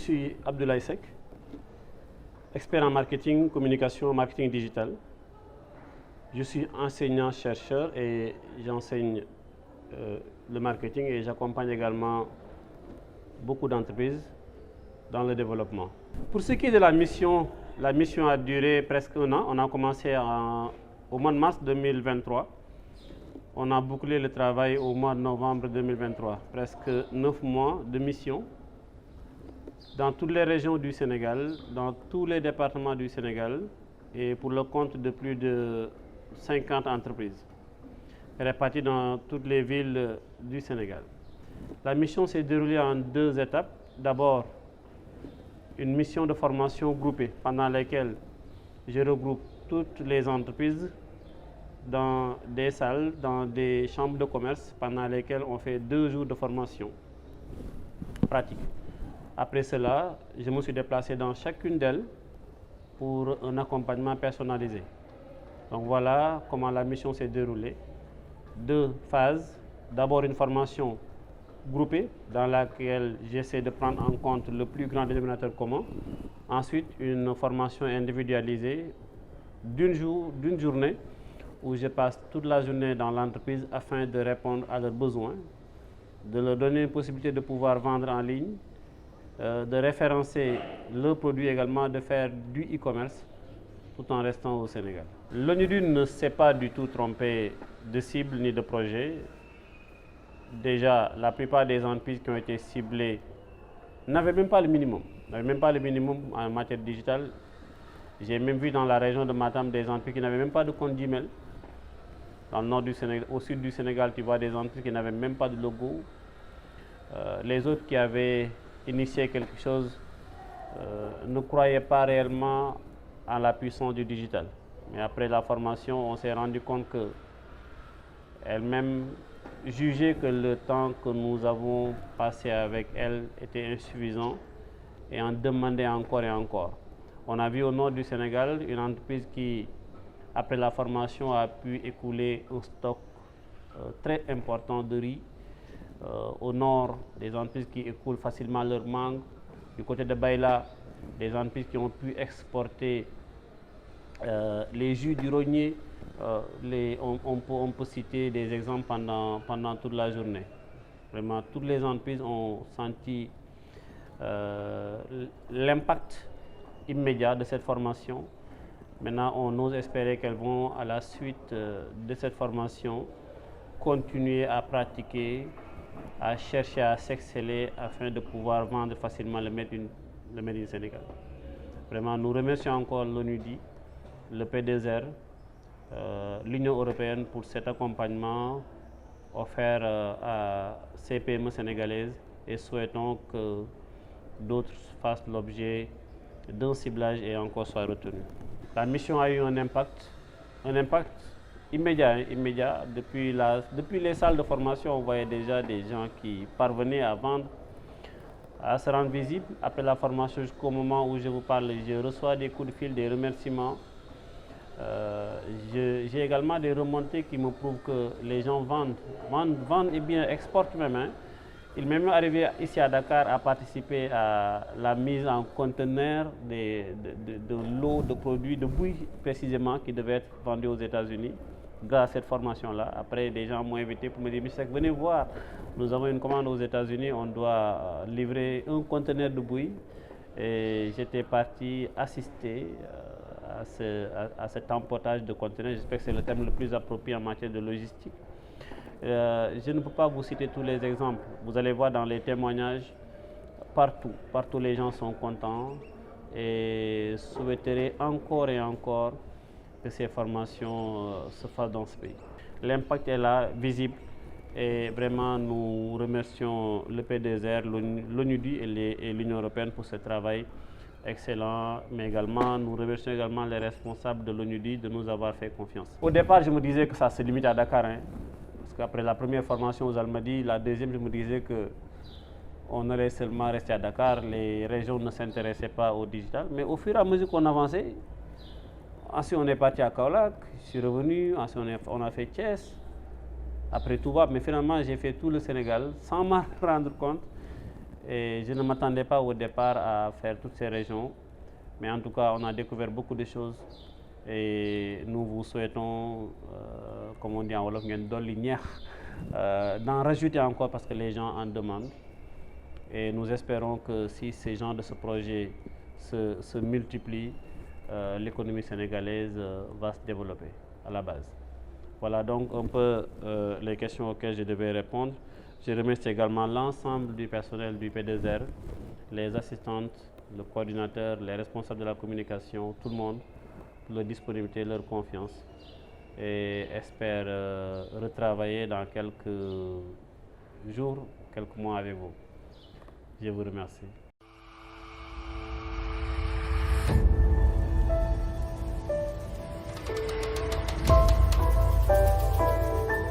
suis Abdoulaye Seck, expert en marketing, communication, marketing digital. Je suis enseignant-chercheur et j'enseigne le marketing et j'accompagne également beaucoup d'entreprises dans le développement. Pour ce qui est de la mission a duré presque un an. On a commencé au mois de mars 2023. On a bouclé le travail au mois de novembre 2023. Presque 9 mois de mission dans toutes les régions du Sénégal, dans tous les départements du Sénégal et pour le compte de plus de 50 entreprises réparties dans toutes les villes du Sénégal. La mission s'est déroulée en 2 étapes. D'abord, une mission de formation groupée pendant laquelle je regroupe toutes les entreprises dans des salles, dans des chambres de commerce pendant lesquelles on fait 2 jours de formation pratique. Après cela, je me suis déplacé dans chacune d'elles pour un accompagnement personnalisé. Donc voilà comment la mission s'est déroulée. 2 phases. D'abord une formation groupée dans laquelle j'essaie de prendre en compte le plus grand dénominateur commun. Ensuite, une formation individualisée d'une journée où je passe toute la journée dans l'entreprise afin de répondre à leurs besoins, de leur donner une possibilité de pouvoir vendre en ligne, de référencer le produit également, de faire du e-commerce tout en restant au Sénégal. L'ONUDI ne s'est pas du tout trompé de cible ni de projet. Déjà, la plupart des entreprises qui ont été ciblées n'avaient même pas le minimum. En matière digitale. J'ai même vu dans la région de Matam des entreprises qui n'avaient même pas de compte Gmail. Dans le nord du Sénégal, au sud du Sénégal, tu vois des entreprises qui n'avaient même pas de logo. Les autres qui avaient initié quelque chose ne croyaient pas réellement à la puissance du digital. Mais après la formation, on s'est rendu compte qu'elles-mêmes jugeaient que le temps que nous avons passé avec elles était insuffisant et en demandaient encore et encore. On a vu au nord du Sénégal une entreprise qui, après la formation, a pu écouler un stock très important de riz. Au nord, des entreprises qui écoulent facilement leur mangue. Du côté de Baïla, des entreprises qui ont pu exporter les jus du rognier. On peut citer des exemples pendant toute la journée. Vraiment, toutes les entreprises ont senti l'impact immédiat de cette formation. Maintenant, on ose espérer qu'elles vont, à la suite de cette formation, continuer à pratiquer, à chercher à s'exceller afin de pouvoir vendre facilement le Made in Sénégal. Vraiment, nous remercions encore l'ONUDI, le P2R, l'Union européenne pour cet accompagnement offert à ces PME sénégalaises et souhaitons que d'autres fassent l'objet d'un ciblage et encore soient retenus. La mission a eu un impact immédiat. Depuis les salles de formation, on voyait déjà des gens qui parvenaient à vendre, à se rendre visibles. Après la formation, jusqu'au moment où je vous parle, je reçois des coups de fil, des remerciements. J'ai également des remontées qui me prouvent que les gens vendent et bien exportent même. Hein. Il m'est même arrivé ici à Dakar à participer à la mise en conteneur de lots de produits de bouillie précisément qui devaient être vendus aux États-Unis. Grâce à cette formation-là, après des gens m'ont invité pour me dire « venez voir, nous avons une commande aux États-Unis, on doit livrer un conteneur de bouillie ». Et j'étais parti assister à cet emportage de conteneurs. J'espère que c'est le terme le plus approprié en matière de logistique. Je ne peux pas vous citer tous les exemples. Vous allez voir dans les témoignages, partout les gens sont contents et souhaiteraient encore et encore que ces formations se fassent dans ce pays. L'impact est là, visible, et vraiment nous remercions le P2R, l'ONUDI et l'Union européenne pour ce travail excellent, mais également nous remercions également les responsables de l'ONUDI de nous avoir fait confiance. Au départ, je me disais que ça se limite à Dakar, hein, parce qu'après la première formation aux Almadies, la deuxième, je me disais qu'on allait seulement rester à Dakar, les régions ne s'intéressaient pas au digital, mais au fur et à mesure qu'on avançait, ensuite on est parti à Kaolack, je suis revenu, ensuite on a fait Thiès, après tout va, mais finalement j'ai fait tout le Sénégal sans m'en rendre compte. Et je ne m'attendais pas au départ à faire toutes ces régions, mais en tout cas, on a découvert beaucoup de choses. Et nous vous souhaitons, comme on dit en Wolof, d'en rajouter encore parce que les gens en demandent. Et nous espérons que si ces gens de ce projet se multiplient, l'économie sénégalaise va se développer à la base. Voilà donc un peu les questions auxquelles je devais répondre. Je remercie également l'ensemble du personnel du P2R, les assistantes, le coordinateur, les responsables de la communication, tout le monde, pour leur disponibilité, leur confiance. Et espère retravailler dans quelques jours, quelques mois avec vous. Je vous remercie.